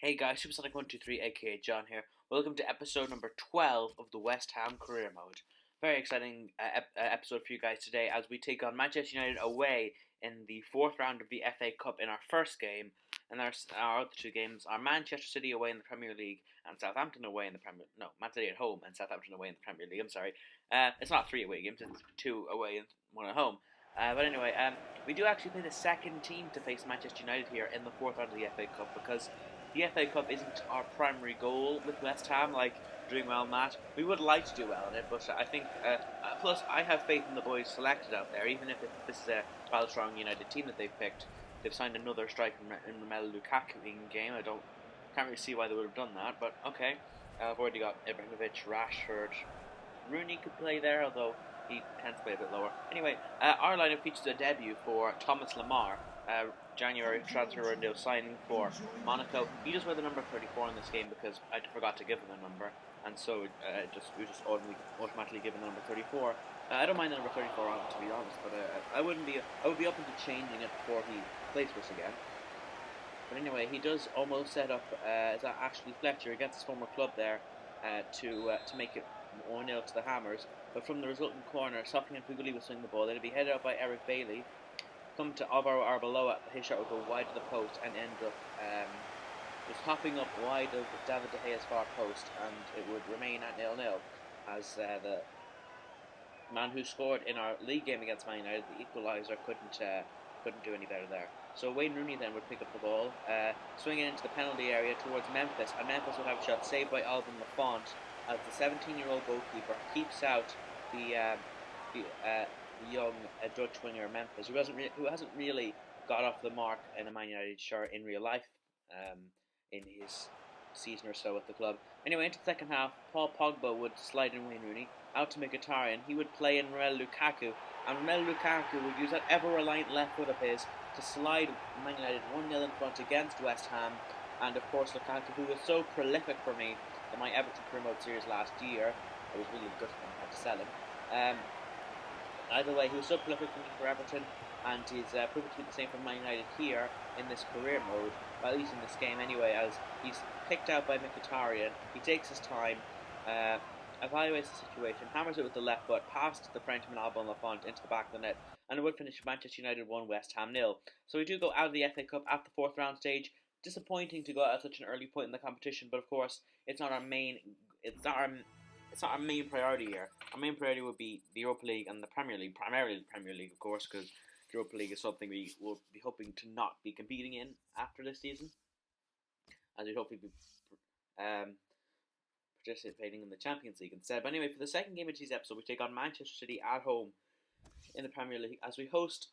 Hey guys, Supersonic123 aka John here. Welcome to episode number 12 of the West Ham Career Mode. Very exciting episode for you guys today as we take on Manchester United away in the fourth round of the FA Cup in our first game. And our other two games are Manchester City away in the Premier League and Southampton away in the Man City at home and Southampton away in the Premier League. I'm sorry. It's not three away games, it's two away and one at home. But anyway, we do actually play the second team to face Manchester United here in the fourth round of the FA Cup because the FA Cup isn't our primary goal with West Ham, like doing well in that. We would like to do well in it, but I think, plus I have faith in the boys selected out there, even if this is a well-strong United team that they've picked. They've signed another striker in Romelu Lukaku in-game. Can't really see why they would have done that, but okay. I've already got Ibrahimovic, Rashford, Rooney could play there, although he tends to play a bit lower. Anyway, our lineup features a debut for Thomas Lemar, January transfer window signing for Monaco. He just wear the number 34 in this game because I forgot to give him a number, and so we just automatically given the number 34. I don't mind the number 34 on it, to be honest, but I would be open to changing it before he plays for us again. But anyway, he does almost set up Ashley Fletcher against his former club there to make it 1-0 to the Hammers. But from the resulting corner, Sofian Fuguli will swing the ball. It'll be headed up by Eric Bailey. Come to Alvaro Arbeloa, his shot will go wide of the post and end up just hopping up wide of David De Gea's far post, and it would remain at 0-0 as the man who scored in our league game against Man United, the equaliser, couldn't do any better there. So Wayne Rooney then would pick up the ball, swing it into the penalty area towards Memphis, and Memphis would have a shot saved by Alvin Lafont as the 17-year-old goalkeeper keeps out the young Dutch winger Memphis, who hasn't really got off the mark in a Man United shirt in real life in his season or so at the club. Anyway, into the second half, Paul Pogba would slide in Wayne Rooney out to Mkhitaryan. He would play in Romelu Lukaku, and Romelu Lukaku would use that ever-reliant left foot of his to slide Man United 1-0 in front against West Ham. And of course Lukaku, who was so prolific for me in my Everton Career Mode series last year, I was really good when I had to sell him. Either way, he was so prolific for Everton, and he's proven to be the same for Man United here in this career mode, well, at least in this game anyway, as he's picked out by Mkhitaryan. He takes his time, evaluates the situation, hammers it with the left foot, past the Frenchman Alban Lafont into the back of the net, and it would finish Manchester United 1, West Ham 0. So we do go out of the FA Cup at the fourth round stage. Disappointing to go out at such an early point in the competition, but of course, it's not our main priority here. Our main priority would be the Europa League and the Premier League, primarily the Premier League, of course, because the Europa League is something we will be hoping to not be competing in after this season, as we'd hopefully be participating in the Champions League instead. But anyway, for the second game of today's episode, we take on Manchester City at home in the Premier League as we host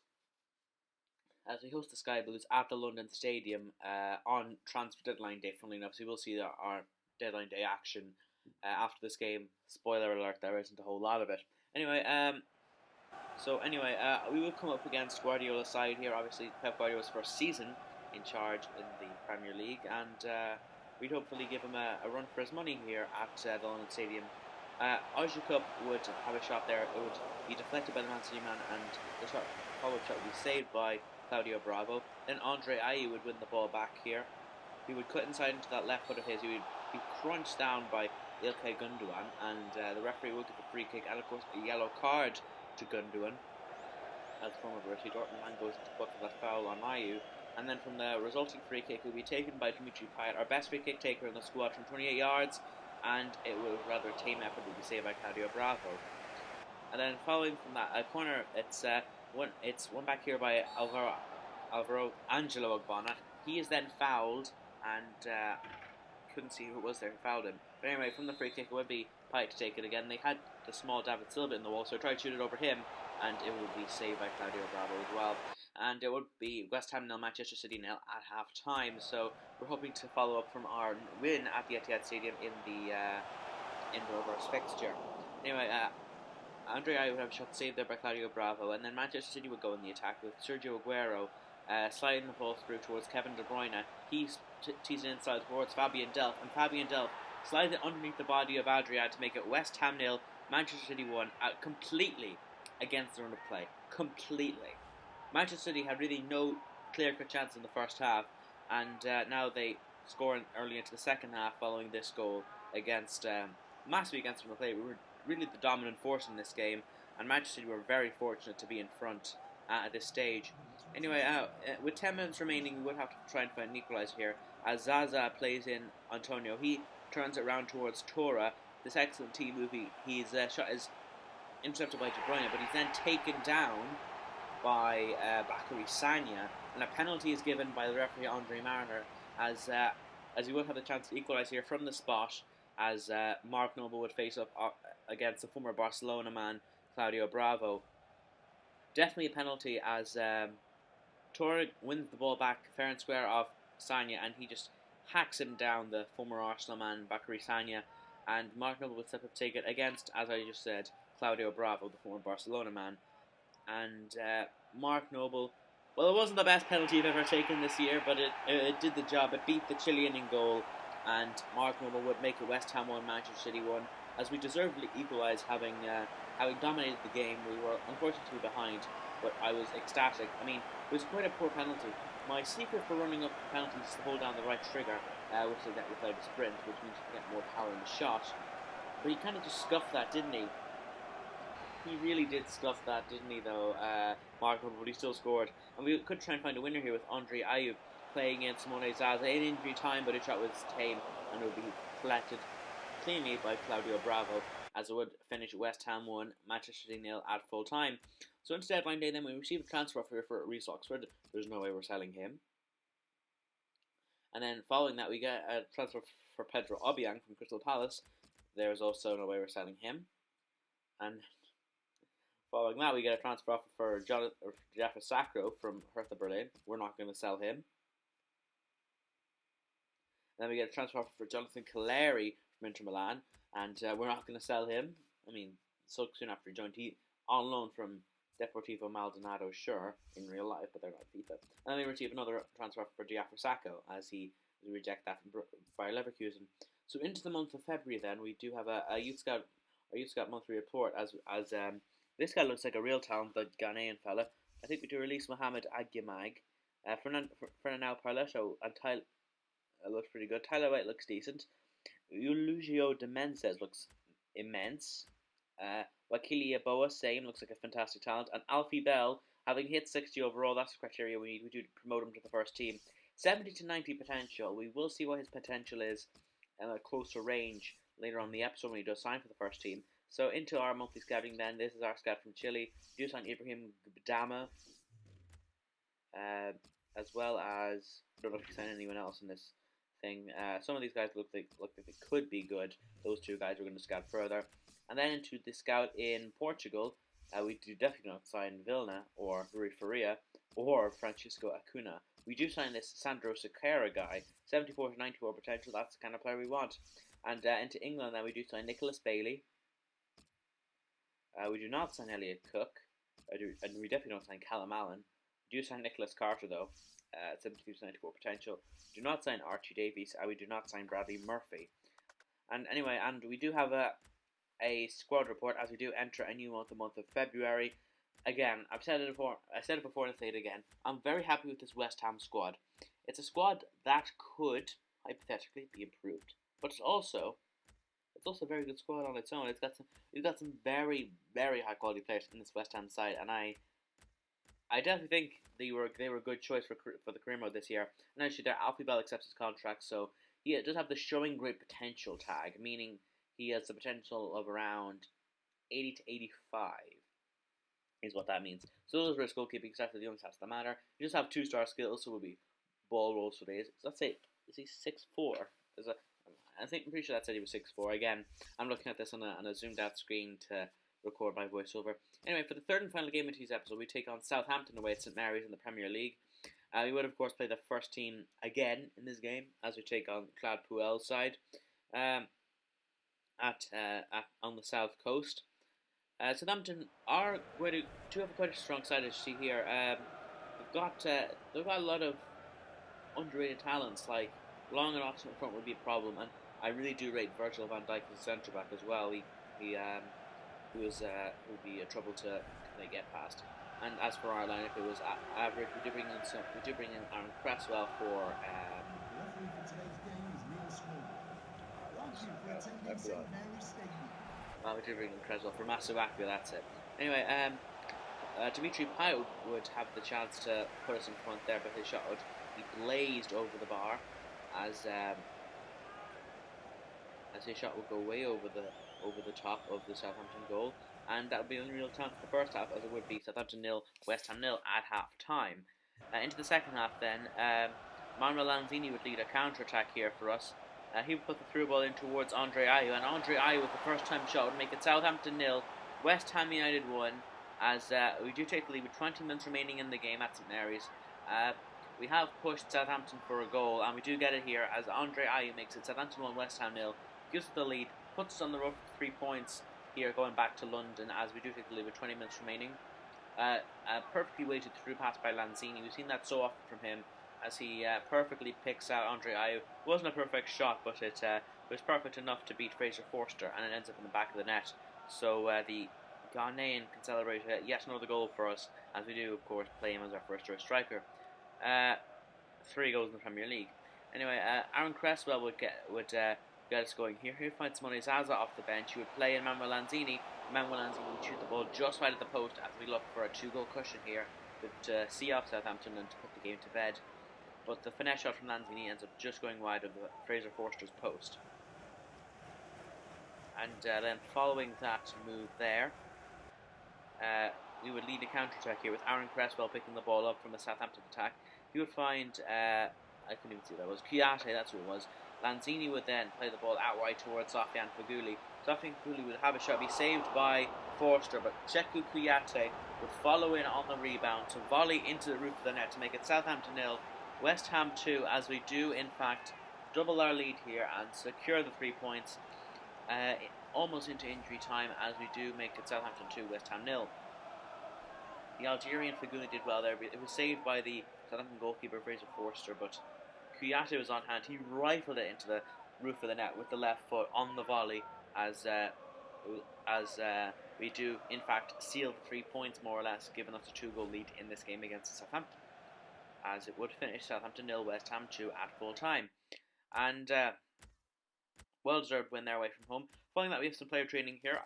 the Sky Blues at the London Stadium on transfer deadline day. Funnily enough, so you will see our deadline day action after this game. Spoiler alert, there isn't a whole lot of it. Anyway, we will come up against Guardiola's side here. Obviously, Pep Guardiola's first season in charge in the Premier League, and we'd hopefully give him a run for his money here at the London Stadium. Ojukup would have a shot there. It would be deflected by the Man City man, and the follow-up shot would be saved by Claudio Bravo. Then Andre Ayew would win the ball back here. He would cut inside into that left foot of his. He would be crunched down by Ilkay Gundogan, and the referee would give a free kick and of course a yellow card to Gundogan as the former Borussia Dortmund man goes into book for that foul on Ayew. And then from the resulting free kick, it will be taken by Dimitri Payet, our best free kick taker in the squad, from 28 yards, and it will rather tame effort will be saved by Claudio Bravo. And then following from that corner, it's one back here by Alvaro Angelo Ogbonna. He is then fouled, and couldn't see who it was there who fouled him. But anyway, from the free kick, it would be Payet to take it again. They had the small David Silva in the wall, so I tried to shoot it over him, and it would be saved by Claudio Bravo as well. And it would be West Ham 0, Manchester City 0 at half time. So we're hoping to follow up from our win at the Etihad Stadium in the reverse fixture. Anyway, Andre Ayew would have a shot saved there by Claudio Bravo, and then Manchester City would go in the attack with Sergio Aguero sliding the ball through towards Kevin De Bruyne. He's teasing inside towards Fabian Delph, and Fabian Delph slides it underneath the body of Adrian to make it West Ham 0, Manchester City 1, completely against the run of play. Completely. Manchester City had really no clear-cut chance in the first half, and now they score early into the second half following this goal against massively against them play. We were really the dominant force in this game, and Manchester City were very fortunate to be in front at this stage. Anyway, with 10 minutes remaining, we would have to try and find an equaliser here. As Zaza plays in Antonio, he turns it around towards Tora. This excellent team movie. His shot is intercepted by De Bruyne, but he's then taken down by Bakary Sagna, and a penalty is given by the referee Andre Mariner as he will have the chance to equalise here from the spot, as Mark Noble would face up against the former Barcelona man Claudio Bravo. Definitely a penalty, as Torre wins the ball back fair and square off Sagna, and he just hacks him down, the former Arsenal man Bakary Sagna, and Mark Noble would step up to take it against, as I just said, Claudio Bravo, the former Barcelona man. And Mark Noble, well, it wasn't the best penalty I've ever taken this year, but it did the job. It beat the Chilean in goal, and Mark Noble would make it West Ham 1, Manchester City 1, as we deservedly equalised, having dominated the game. We were unfortunately behind, but I was ecstatic. I mean, it was quite a poor penalty. My secret for running up penalties is to hold down the right trigger, which they get without a sprint, which means you get more power in the shot. But he kind of just scuffed that, didn't he? He really did stuff that, didn't he, though, Mark Noble, but he still scored. And we could try and find a winner here with Andre Ayew playing in Simone Zaza in injury time, but his shot was tame and would be collected cleanly by Claudio Bravo, as it would finish West Ham 1, Manchester City 0 at full time. So into deadline day then, we received a transfer offer for Reece Oxford. There's no way we're selling him. And then following that, we get a transfer for Pedro Obiang from Crystal Palace. There's also no way we're selling him. And following that, we get a transfer offer for Jaffa Sakro from Hertha Berlin. We're not going to sell him. And then we get a transfer offer for Jonathan Caleri from Inter Milan, and we're not going to sell him. I mean, so soon after he joined, he on loan from Deportivo Maldonado, sure, in real life, but they're not FIFA. And then we receive another transfer offer for Jaffa Sakro, as we reject that from Bayer Leverkusen. So into the month of February, then we do have a Youth Scout monthly report, as this guy looks like a real talent, the Ghanaian fella. I think we do release Mohamed Agyemag. Fernando Parletto and Tyler looks pretty good. Tyler White looks decent. Eulogio de Menezes looks immense. Wakili Aboa, same, looks like a fantastic talent. And Alfie Bell, having hit 60 overall, that's the criteria we need. We do promote him to the first team. 70 to 90 potential. We will see what his potential is at a closer range later on in the episode when he does sign for the first team. So into our monthly scouting then. This is our scout from Chile. We do sign Ibrahim Gdama, as well as, I don't know if you sign anyone else in this thing. Some of these guys look like they could be good. Those two guys we're going to scout further. And then into the scout in Portugal, we do definitely not sign Vilna or Rui Faria or Francisco Acuna. We do sign this Sandro Sequeira guy, 74 to 94 potential. That's the kind of player we want. And into England, then we do sign Nicholas Bailey. We do not sign Elliot Cook, and we definitely don't sign Callum Allen. We do sign Nicholas Carter, though, 72 to 94 potential. We do not sign Archie Davies, and we do not sign Bradley Murphy. And anyway, and we do have a squad report as we do enter a new month, the month of February. Again, I said it before, and I'll say it again. I'm very happy with this West Ham squad. It's a squad that could, hypothetically, be improved. But it's also a very good squad on its own. It's got some very, very high quality players in this West Ham side, and I definitely think they were a good choice for the career mode this year. And actually, there Alfie Bell accepts his contract, so he does have the showing great potential tag, meaning he has the potential of around 80 to 85, is what that means. So those are his goalkeeping stats, the only stats that matter. You just have 2-star skills, so it will be ball rolls for days. So let's say, is he 6'4"? I'm pretty sure that said he was 6'4". Again, I'm looking at this on a zoomed out screen to record my voiceover. Anyway, for the third and final game of today's episode, we take on Southampton away at St Mary's in the Premier League. We would, of course, play the first team again in this game, as we take on Claude Puel's side on the south coast. Southampton are going to have quite a strong side, as you see here. They've got a lot of underrated talents, like Long and Oxford in front would be a problem, and I really do rate Virgil van Dijk as a centre back as well. He would be a trouble to get past. And as for our lineup, it was average. We do bring in Aaron Cresswell for I forgot. We did bring in Creswell for Masuaku, that's it. Anyway, Dimitri Payet would have the chance to put us in front there, but his shot would be glazed over the bar as his shot would go way over the top of the Southampton goal, and that would be unreal time for the first half, as it would be Southampton 0, West Ham 0 at half time. Into the second half, then Manuel Lanzini would lead a counter attack here for us. He would put the through ball in towards Andre Ayew, and Andre Ayew with the first time shot would make it Southampton 0, West Ham United 1. As we do take the lead with 20 minutes remaining in the game at St Mary's. We have pushed Southampton for a goal, and we do get it here as Andre Ayew makes it Southampton 1, West Ham 0, gives us the lead, puts us on the road for 3 points here going back to London, as we do take the lead with 20 minutes remaining. A perfectly weighted through pass by Lanzini. We've seen that so often from him, as he perfectly picks out Andre Ayew. It wasn't a perfect shot, but it was perfect enough to beat Fraser Forster, and it ends up in the back of the net. So the Ghanaian can celebrate yet another goal for us, as we do, of course, play him as our first choice striker. 3 goals in the Premier League. Anyway, Aaron Cresswell would get us going here. He would find Simone Zaza off the bench. He would play in Manuel Lanzini. Manuel Lanzini would shoot the ball just wide of the post as we look for a 2-goal cushion here to see off Southampton and to put the game to bed. But the finesse shot from Lanzini ends up just going wide of Fraser Forster's post. And then following that move there, we would lead a counter-attack here with Aaron Cresswell picking the ball up from a Southampton attack. He would find, I couldn't even see who that was, Kouyaté, that's who it was. Lanzini would then play the ball outright towards Sofiane Feghouli. Sofiane Feghouli would have a shot, be saved by Forster, but Cheikhou Kouyaté would follow in on the rebound to volley into the roof of the net to make it Southampton 0, West Ham 2, as we do, in fact, double our lead here and secure the 3 points. Almost into injury time, as we do make it Southampton 2, West Ham 0. The Algerian Feghouli did well there, but it was saved by the Southampton goalkeeper Fraser Forster, but Kouyaté was on hand. He rifled it into the roof of the net with the left foot on the volley, as we do, in fact, seal the 3 points more or less, giving us a 2-goal lead in this game against Southampton, as it would finish Southampton 0, West Ham 2 at full time. And well-deserved win there away from home. Following that, we have some player training here.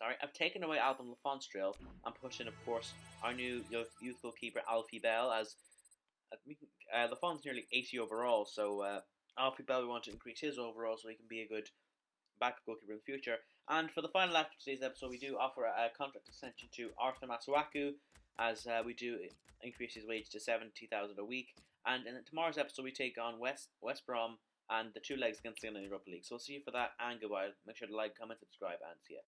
I've taken away Alban Lafonstriel and put in, of course, our new youth goalkeeper Alfie Bell, as Lafon's nearly 80 overall, so Alfie Bell, we want to increase his overall so he can be a good backup goalkeeper in the future. And for the final act of today's episode, we do offer a contract extension to Arthur Masuaku, as we do increase his wage to 70,000 a week. And in tomorrow's episode, we take on West Brom and the 2 legs against the Europa League. So we'll see you for that, and goodbye. Make sure to like, comment, subscribe, and see you.